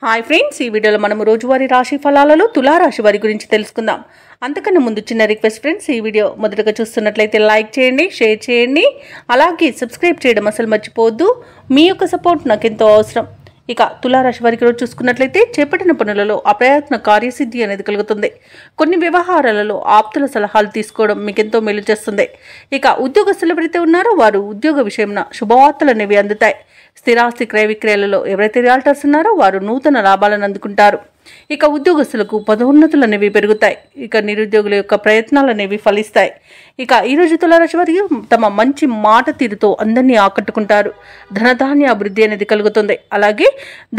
Hi friends, ఈ వీడియోలో మనం రోజువారీ రాశి ఫలాలలో తులారాశి వారి గురించి తెలుసుకుందాం. అంతకన్నా ముందు చిన్న రిక్వెస్ట్ ఫ్రెండ్స్, ఈ వీడియో మొదటగా చూస్తున్నట్లయితే లైక్ చేయండి, షేర్ చేయండి, అలాగే సబ్స్క్రైబ్ చేయడం అసలు మర్చిపోవద్దు. మీ యొక్క సపోర్ట్ నాకు ఎంతో అవసరం. ఇక తులారాశి వారికి రోజు చూసుకున్నట్లయితే చేపట్టిన పనులలో అప్రయత్న కార్యసిద్ధి అనేది కలుగుతుంది. కొన్ని వ్యవహారాలలో ఆప్తుల సలహాలు తీసుకోవడం మీకు ఎంతో మేలు చేస్తుంది. ఇక ఉద్యోగస్తులు ఎవరైతే ఉన్నారో వారు ఉద్యోగ విషయంలో శుభవార్తలు అనేవి అందుతాయి. స్థిరాస్తి క్రయ విక్రయాలలో ఎవరైతే రియాల్టర్స్ ఉన్నారో వారు నూతన లాభాలను అందుకుంటారు. ఇక ఉద్యోగస్తులకు పదోన్నతులు అనేవి పెరుగుతాయి. ఇక నిరుద్యోగుల యొక్క ప్రయత్నాలు అనేవి ఫలిస్తాయి. ఇక ఈరోజు తులారాశి వారికి తమ మంచి మాట తీరుతో అందరినీ ఆకట్టుకుంటారు. ధనధాన్య అభివృద్ధి అనేది కలుగుతుంది. అలాగే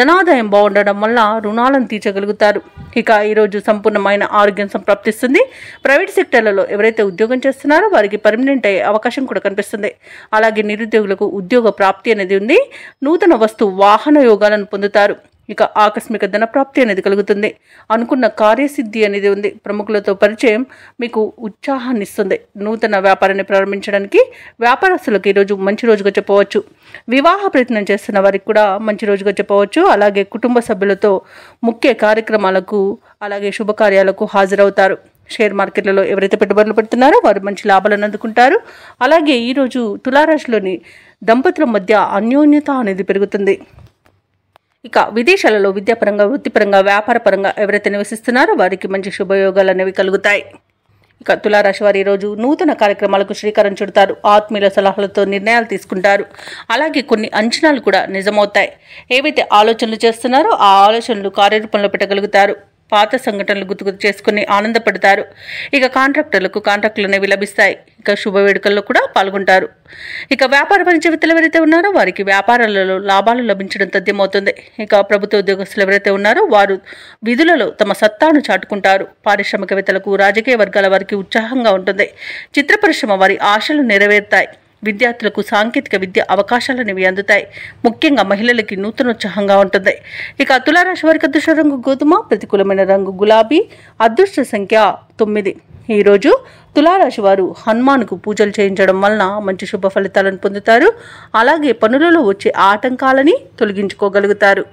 ధనాదాయం బాగుండడం వల్ల రుణాలను తీర్చగలుగుతారు. ఇక ఈరోజు సంపూర్ణమైన ఆరోగ్యం సంప్రాప్తిస్తుంది. ప్రైవేట్ సెక్టర్లలో ఎవరైతే ఉద్యోగం చేస్తున్నారో వారికి పర్మనెంట్ అయ్యే అవకాశం కూడా కనిపిస్తుంది. అలాగే నిరుద్యోగులకు ఉద్యోగ ప్రాప్తి అనేది ఉంది. నూతన వస్తు వాహన యోగాలను పొందుతారు. ఇక ఆకస్మిక ధన ప్రాప్తి అనేది కలుగుతుంది. అనుకున్న కార్యసిద్ధి అనేది ఉంది. ప్రముఖులతో పరిచయం మీకు ఉత్సాహాన్ని ఇస్తుంది. నూతన వ్యాపారాన్ని ప్రారంభించడానికి వ్యాపారస్తులకు ఈరోజు మంచి రోజుగా చెప్పవచ్చు. వివాహ ప్రయత్నం చేస్తున్న వారికి కూడా మంచి రోజుగా చెప్పవచ్చు. అలాగే కుటుంబ సభ్యులతో ముఖ్య కార్యక్రమాలకు అలాగే శుభకార్యాలకు హాజరవుతారు. షేర్ మార్కెట్లలో ఎవరైతే పెట్టుబడులు పెడుతున్నారో వారు మంచి లాభాలను అందుకుంటారు. అలాగే ఈరోజు తులారాశిలోని దంపతుల మధ్య అన్యోన్యత అనేది పెరుగుతుంది. ఇక విదేశాలలో విద్యాపరంగా, వృత్తిపరంగా, వ్యాపారపరంగా ఎవరైతే నివసిస్తున్నారో వారికి మంచి శుభయోగాలు అనేవి కలుగుతాయి. ఇక తులారాశి వారు ఈరోజు నూతన కార్యక్రమాలకు శ్రీకారం చుడతారు. ఆత్మీయుల సలహాలతో నిర్ణయాలు తీసుకుంటారు. అలాగే కొన్ని అంచనాలు కూడా నిజమవుతాయి. ఏవైతే ఆలోచనలు చేస్తున్నారో ఆ ఆలోచనలు కార్యరూపంలో పెట్టగలుగుతారు. పాత సంఘటనలు గుర్తు చేసుకుని ఆనందపడతారు. ఇక కాంట్రాక్టర్లకు కాంట్రాక్టులు అనేవి లభిస్తాయి. ఇక శుభ వేడుకల్లో కూడా పాల్గొంటారు. ఇక వ్యాపార పనిచేతలు ఎవరైతే ఉన్నారో వారికి వ్యాపారాలలో లాభాలు లభించడం తథ్యమవుతుంది. ఇక ప్రభుత్వ ఉద్యోగస్తులు ఎవరైతే ఉన్నారో వారు విధులలో తమ సత్తాను చాటుకుంటారు. పారిశ్రామికవేత్తలకు, రాజకీయ వర్గాల వారికి ఉత్సాహంగా ఉంటుంది. చిత్ర పరిశ్రమ వారి ఆశలు నెరవేరుతాయి. విద్యార్థులకు సాంకేతిక విద్య అవకాశాలు అనేవి అందుతాయి. ముఖ్యంగా మహిళలకి నూతనోత్సాహంగా ఉంటుంది. ఇక తులారాశి వారికి అదృష్ట రంగు గోధుమ, ప్రతికూలమైన రంగు గులాబీ, అదృష్ట సంఖ్య 9. ఈరోజు తులారాశి వారు హనుమాన్కు పూజలు చేయించడం వలన మంచి శుభ ఫలితాలను పొందుతారు. అలాగే పనులలో వచ్చే ఆటంకాలని తొలగించుకోగలుగుతారు.